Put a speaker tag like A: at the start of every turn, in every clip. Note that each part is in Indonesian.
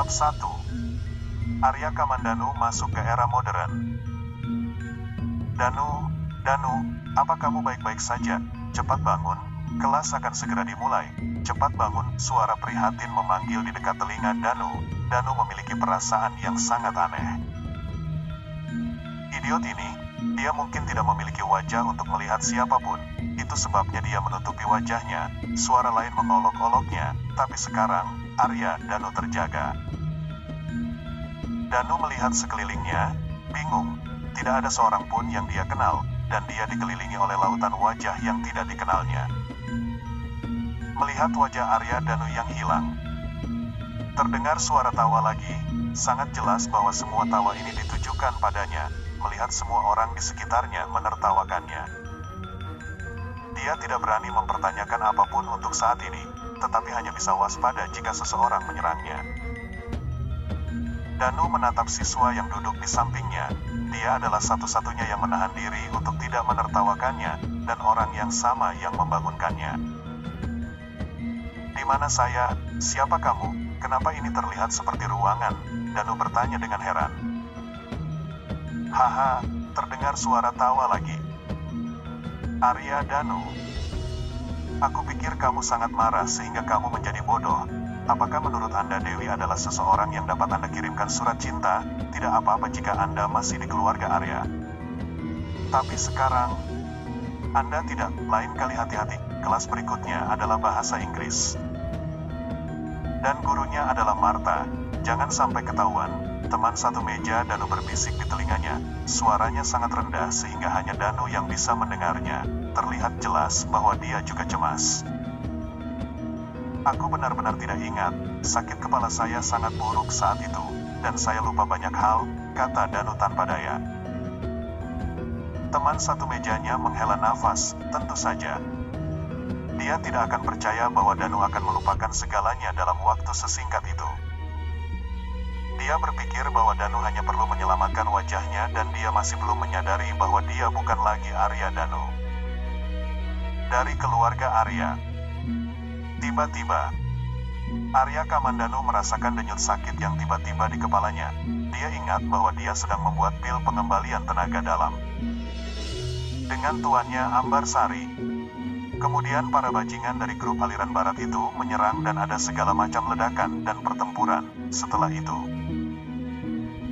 A: Bab 1. Arya Kamandanu masuk ke era modern. Danu, apa kamu baik-baik saja? Cepat bangun, kelas akan segera dimulai. Cepat bangun, suara prihatin memanggil di dekat telinga Danu. Danu memiliki perasaan yang sangat aneh. Idiot ini, dia mungkin tidak memiliki wajah untuk melihat siapapun. Itu sebabnya dia menutupi wajahnya. Suara lain mengolok-oloknya, tapi sekarang, Arya Danu terjaga. Danu melihat sekelilingnya, bingung. Tidak ada seorang pun yang dia kenal, dan dia dikelilingi oleh lautan wajah yang tidak dikenalnya. Melihat wajah Arya Danu yang hilang, terdengar suara tawa lagi. Sangat jelas bahwa semua tawa ini ditujukan padanya. Melihat semua orang di sekitarnya menertawakannya. Dia tidak berani mempertanyakan apapun untuk saat ini, tetapi hanya bisa waspada jika seseorang menyerangnya. Danu menatap siswa yang duduk di sampingnya. Dia adalah satu-satunya yang menahan diri untuk tidak menertawakannya, dan orang yang sama yang membangunkannya. "Di mana saya? Siapa kamu? Kenapa ini terlihat seperti ruangan?" Danu bertanya dengan heran. "Haha," terdengar suara tawa lagi. "Arya Danu, aku pikir kamu sangat marah sehingga kamu menjadi bodoh. Apakah menurut Anda Dewi adalah seseorang yang dapat Anda kirimkan surat cinta? Tidak apa-apa jika Anda masih di keluarga Arya. Tapi sekarang, Anda tidak. Lain kali hati-hati. Kelas berikutnya adalah bahasa Inggris. Dan gurunya adalah Martha. Jangan sampai ketahuan." Teman satu meja Danu berbisik di telinganya. Suaranya sangat rendah sehingga hanya Danu yang bisa mendengarnya. Terlihat jelas bahwa dia juga cemas. "Aku benar-benar tidak ingat. Sakit kepala saya sangat buruk saat itu, dan saya lupa banyak hal," kata Danu tanpa daya. Teman satu mejanya menghela nafas. Tentu saja. Dia tidak akan percaya bahwa Danu akan melupakan segalanya dalam waktu sesingkat itu. Dia berpikir bahwa Danu hanya perlu menyelamatkan wajahnya dan dia masih belum menyadari bahwa dia bukan lagi Arya Danu. Dari keluarga Arya. Tiba-tiba, Arya Kamandanu merasakan denyut sakit yang tiba-tiba di kepalanya. Dia ingat bahwa dia sedang membuat pil pengembalian tenaga dalam. Dengan tuannya Ambarsari. Kemudian para bajingan dari grup aliran barat itu menyerang dan ada segala macam ledakan dan pertempuran. Setelah itu,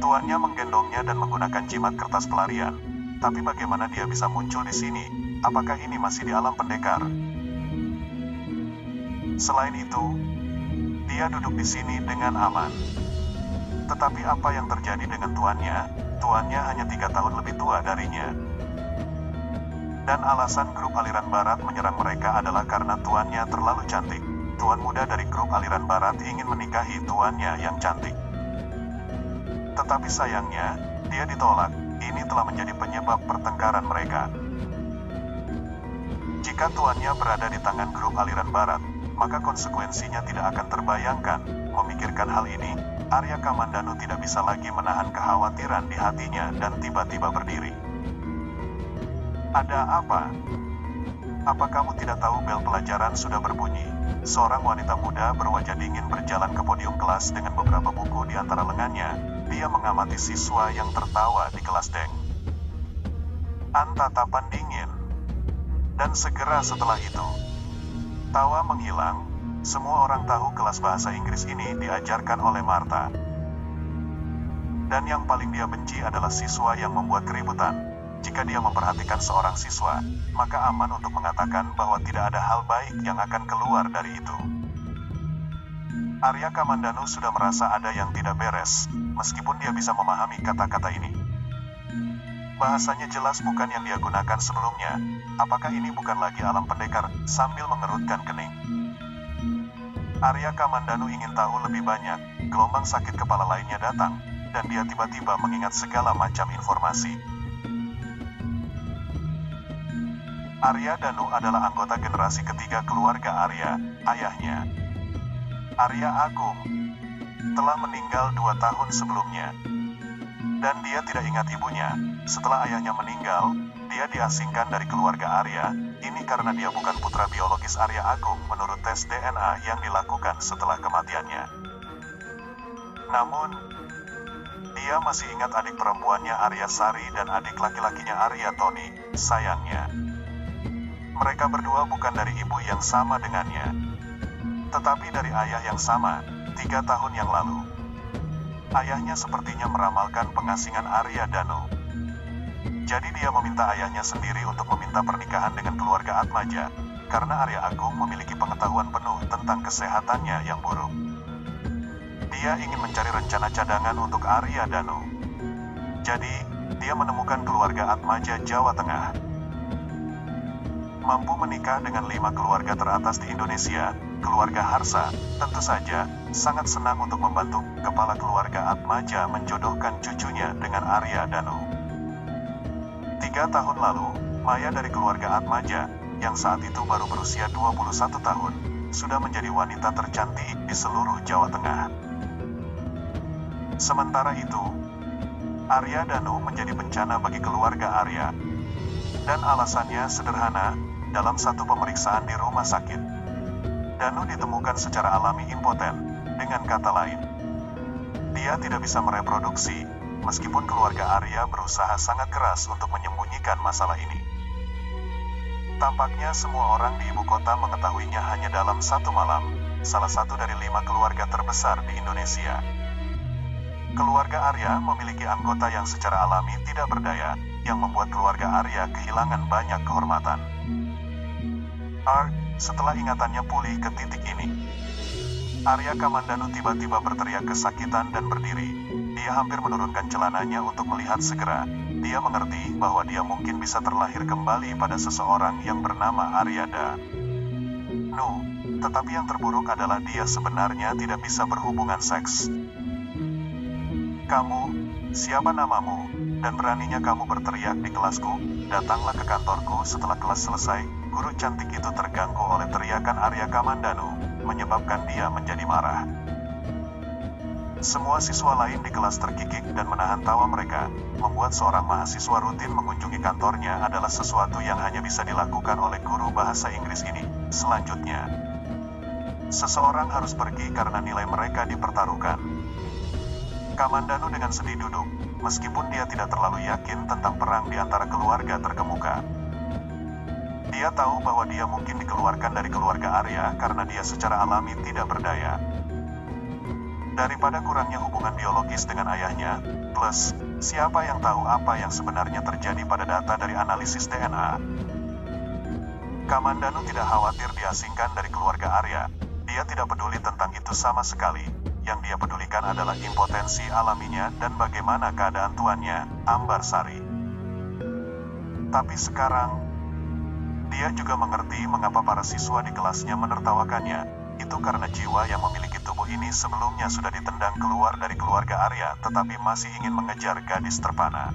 A: tuannya menggendongnya dan menggunakan jimat kertas pelarian. Tapi bagaimana dia bisa muncul di sini? Apakah ini masih di alam pendekar? Selain itu, dia duduk di sini dengan aman. Tetapi apa yang terjadi dengan tuannya? Tuannya hanya 3 tahun lebih tua darinya. Dan alasan grup aliran barat menyerang mereka adalah karena tuannya terlalu cantik. Tuan muda dari grup aliran barat ingin menikahi tuannya yang cantik. Tetapi sayangnya, dia ditolak. Ini telah menjadi penyebab pertengkaran mereka. Jika tuannya berada di tangan grup aliran barat, maka konsekuensinya tidak akan terbayangkan. Memikirkan hal ini, Arya Kamandanu tidak bisa lagi menahan kekhawatiran di hatinya dan tiba-tiba berdiri. "Ada apa? Apa kamu tidak tahu bel pelajaran sudah berbunyi?" Seorang wanita muda berwajah dingin berjalan ke podium kelas dengan beberapa buku di antara lengannya. Dia mengamati siswa yang tertawa di kelas Deng. Tatapan dingin. Dan segera setelah itu, tawa menghilang. Semua orang tahu kelas bahasa Inggris ini diajarkan oleh Martha. Dan yang paling dia benci adalah siswa yang membuat keributan. Jika dia memperhatikan seorang siswa, maka aman untuk mengatakan bahwa tidak ada hal baik yang akan keluar dari itu. Arya Kamandanu sudah merasa ada yang tidak beres, meskipun dia bisa memahami kata-kata ini. Bahasanya jelas bukan yang dia gunakan sebelumnya. Apakah ini bukan lagi alam pendekar? Sambil mengerutkan kening, Arya Kamandanu ingin tahu lebih banyak. Gelombang sakit kepala lainnya datang, dan dia tiba-tiba mengingat segala macam informasi. Arya Danu adalah anggota generasi ketiga keluarga Arya. Ayahnya, Arya Agung, telah meninggal 2 tahun sebelumnya. Dan dia tidak ingat ibunya. Setelah ayahnya meninggal, dia diasingkan dari keluarga Arya. Ini karena dia bukan putra biologis Arya Agung menurut tes DNA yang dilakukan setelah kematiannya. Namun, dia masih ingat adik perempuannya Arya Sari dan adik laki-lakinya Arya Tony. Sayangnya, mereka berdua bukan dari ibu yang sama dengannya, tetapi dari ayah yang sama, 3 tahun yang lalu. Ayahnya sepertinya meramalkan pengasingan Arya Danu. Jadi dia meminta ayahnya sendiri untuk meminta pernikahan dengan keluarga Atmaja, karena Arya Agung memiliki pengetahuan penuh tentang kesehatannya yang buruk. Dia ingin mencari rencana cadangan untuk Arya Danu. Jadi, dia menemukan keluarga Atmaja Jawa Tengah. Mampu menikah dengan 5 keluarga teratas di Indonesia, keluarga Harsa, tentu saja, sangat senang untuk membantu kepala keluarga Atmaja menjodohkan cucunya dengan Arya Danu. 3 tahun lalu, Maya dari keluarga Atmaja, yang saat itu baru berusia 21 tahun, sudah menjadi wanita tercantik di seluruh Jawa Tengah. Sementara itu, Arya Danu menjadi bencana bagi keluarga Arya. Dan alasannya sederhana, dalam satu pemeriksaan di rumah sakit, Danu ditemukan secara alami impoten, dengan kata lain, dia tidak bisa mereproduksi, meskipun keluarga Arya berusaha sangat keras untuk menyembunyikan masalah ini. Tampaknya semua orang di ibu kota mengetahuinya hanya dalam satu malam, salah satu dari 5 keluarga terbesar di Indonesia. Keluarga Arya memiliki anggota yang secara alami tidak berdaya, yang membuat keluarga Arya kehilangan banyak kehormatan. Setelah ingatannya pulih ke titik ini, Arya Kamandanu tiba-tiba berteriak kesakitan dan berdiri. Dia hampir menurunkan celananya untuk melihat segera. Dia mengerti bahwa dia mungkin bisa terlahir kembali pada seseorang yang bernama Aryada. Tetapi yang terburuk adalah dia sebenarnya tidak bisa berhubungan seks. Kamu, siapa namamu, dan beraninya kamu berteriak di kelasku? Datanglah ke kantorku setelah kelas selesai. Guru cantik itu terganggu oleh teriakan Arya Kamandanu, menyebabkan dia menjadi marah. Semua siswa lain di kelas terkikik dan menahan tawa mereka, membuat seorang mahasiswa rutin mengunjungi kantornya adalah sesuatu yang hanya bisa dilakukan oleh guru bahasa Inggris ini. Selanjutnya, seseorang harus pergi karena nilai mereka dipertaruhkan. Kamandanu dengan sedih duduk, meskipun dia tidak terlalu yakin tentang perang di antara keluarga terkemuka. Dia tahu bahwa dia mungkin dikeluarkan dari keluarga Arya karena dia secara alami tidak berdaya. Daripada kurangnya hubungan biologis dengan ayahnya, plus, siapa yang tahu apa yang sebenarnya terjadi pada data dari analisis DNA. Kamandanu tidak khawatir diasingkan dari keluarga Arya. Dia tidak peduli tentang itu sama sekali. Yang dia pedulikan adalah impotensi alaminya dan bagaimana keadaan tuannya, Ambar Sari. Tapi sekarang, dia juga mengerti mengapa para siswa di kelasnya menertawakannya. Itu karena jiwa yang memiliki tubuh ini sebelumnya sudah ditendang keluar dari keluarga Arya, tetapi masih ingin mengejar gadis terpana.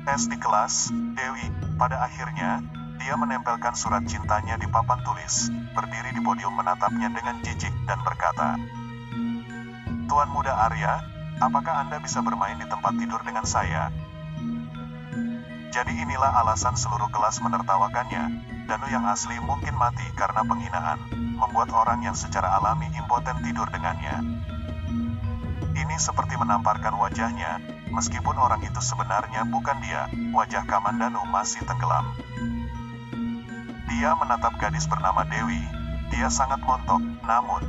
A: Di kelas, Dewi, pada akhirnya, dia menempelkan surat cintanya di papan tulis, berdiri di podium menatapnya dengan jijik dan berkata, "Tuan muda Arya, apakah Anda bisa bermain di tempat tidur dengan saya?" Jadi inilah alasan seluruh kelas menertawakannya. Danu yang asli mungkin mati karena penghinaan, membuat orang yang secara alami impoten tidur dengannya. Ini seperti menamparkan wajahnya, meskipun orang itu sebenarnya bukan dia. Wajah Kamandanu masih tenggelam. Dia menatap gadis bernama Dewi. Dia sangat montok, namun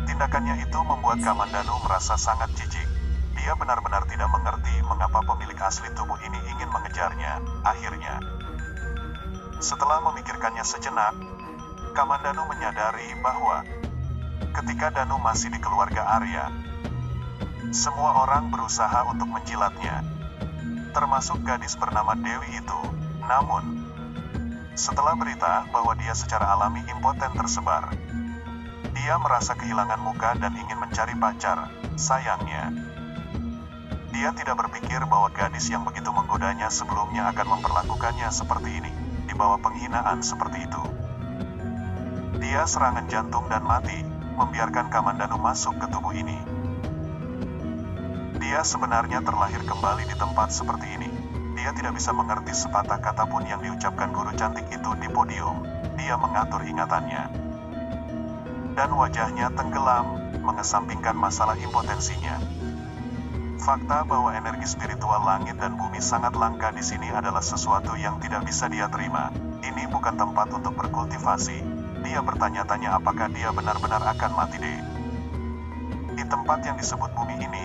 A: tindakannya itu membuat Kamandanu merasa sangat jijik. Dia benar-benar tidak mengerti mengapa pemilik asli tubuh ini ingin mengejarnya. Akhirnya, setelah memikirkannya sejenak, Kamandanu menyadari bahwa ketika Danu masih di keluarga Arya, semua orang berusaha untuk menjilatnya, termasuk gadis bernama Dewi itu. Namun, setelah berita bahwa dia secara alami impoten tersebar, dia merasa kehilangan muka dan ingin mencari pacar. Sayangnya, dia tidak berpikir bahwa gadis yang begitu menggodanya sebelumnya akan memperlakukannya seperti ini, di bawah penghinaan seperti itu. Dia serangan jantung dan mati, membiarkan Kamandanu masuk ke tubuh ini. Dia sebenarnya terlahir kembali di tempat seperti ini. Dia tidak bisa mengerti sepatah kata pun yang diucapkan guru cantik itu di podium. Dia mengatur ingatannya. dan wajahnya tenggelam, mengesampingkan masalah impotensinya. Fakta bahwa energi spiritual langit dan bumi sangat langka di sini adalah sesuatu yang tidak bisa dia terima. Ini bukan tempat untuk berkultivasi. Dia bertanya-tanya apakah dia benar-benar akan mati di tempat yang disebut bumi ini.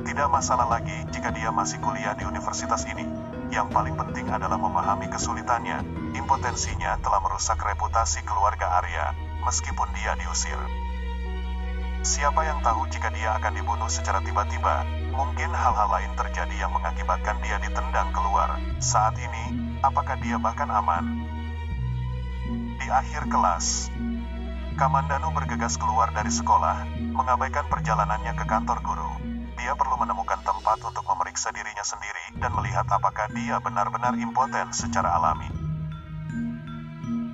A: Tidak masalah lagi jika dia masih kuliah di universitas ini. Yang paling penting adalah memahami kesulitannya. Impotensinya telah merusak reputasi keluarga Arya, meskipun dia diusir. Siapa yang tahu jika dia akan dibunuh secara tiba-tiba? Mungkin hal-hal lain terjadi yang mengakibatkan dia ditendang keluar. Saat ini, apakah dia bahkan aman? Di akhir kelas, Kamandanu bergegas keluar dari sekolah, mengabaikan perjalanannya ke kantor guru. Dia perlu menemukan tempat untuk memeriksa dirinya sendiri dan melihat apakah dia benar-benar impoten secara alami.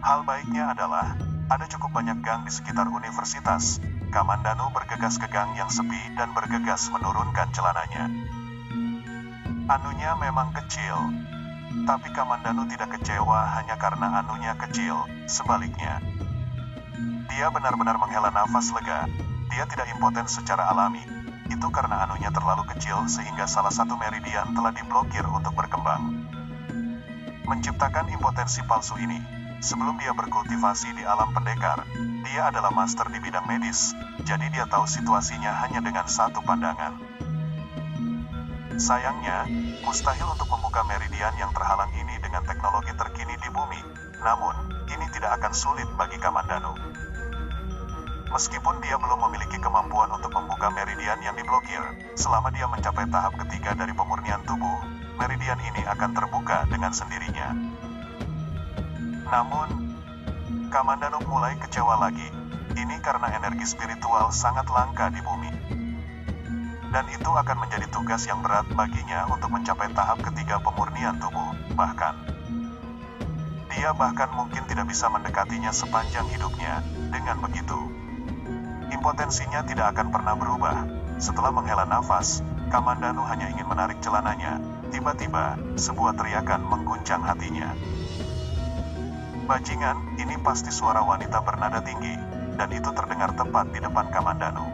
A: Hal baiknya adalah, ada cukup banyak gang di sekitar universitas. Kamandanu bergegas ke gang yang sepi dan bergegas menurunkan celananya. Anunya memang kecil, tapi Kamandanu tidak kecewa hanya karena anunya kecil. Sebaliknya, dia benar-benar menghela nafas lega. Dia tidak impoten secara alami. Itu karena anunya terlalu kecil sehingga salah satu meridian telah diblokir untuk berkembang. Menciptakan impotensi palsu ini, sebelum dia berkultivasi di alam pendekar, dia adalah master di bidang medis, jadi dia tahu situasinya hanya dengan satu pandangan. Sayangnya, mustahil untuk membuka meridian yang terhalang ini dengan teknologi terkini di bumi. Namun, ini tidak akan sulit bagi Kamandanu. Meskipun dia belum memiliki kemampuan untuk membuka meridian yang diblokir, selama dia mencapai tahap ketiga dari pemurnian tubuh, meridian ini akan terbuka dengan sendirinya. Namun, Kamandanu mulai kecewa lagi. Ini karena energi spiritual sangat langka di bumi. Dan itu akan menjadi tugas yang berat baginya untuk mencapai tahap ketiga pemurnian tubuh. Bahkan, dia mungkin tidak bisa mendekatinya sepanjang hidupnya. Dengan begitu, impotensinya tidak akan pernah berubah. Setelah menghela nafas, Kamandanu hanya ingin menarik celananya. Tiba-tiba, sebuah teriakan mengguncang hatinya. Bajingan, ini pasti suara wanita bernada tinggi, dan itu terdengar tepat di depan Kamandanu.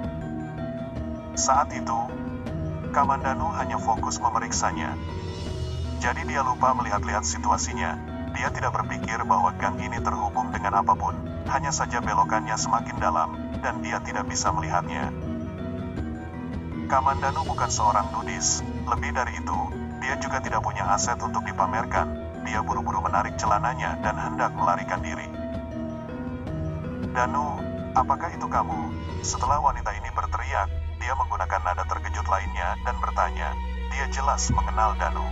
A: Saat itu, Kamandanu hanya fokus memeriksanya. Jadi dia lupa melihat-lihat situasinya. Dia tidak berpikir bahwa gang ini terhubung dengan apapun, hanya saja belokannya semakin dalam, dan dia tidak bisa melihatnya. Kamandanu bukan seorang nudis, lebih dari itu, dia juga tidak punya aset untuk dipamerkan. Dia buru-buru menarik celananya dan hendak melarikan diri. Danu, apakah itu kamu? Setelah wanita ini berteriak, dia menggunakan nada terkejut lainnya dan bertanya. Dia jelas mengenal Danu.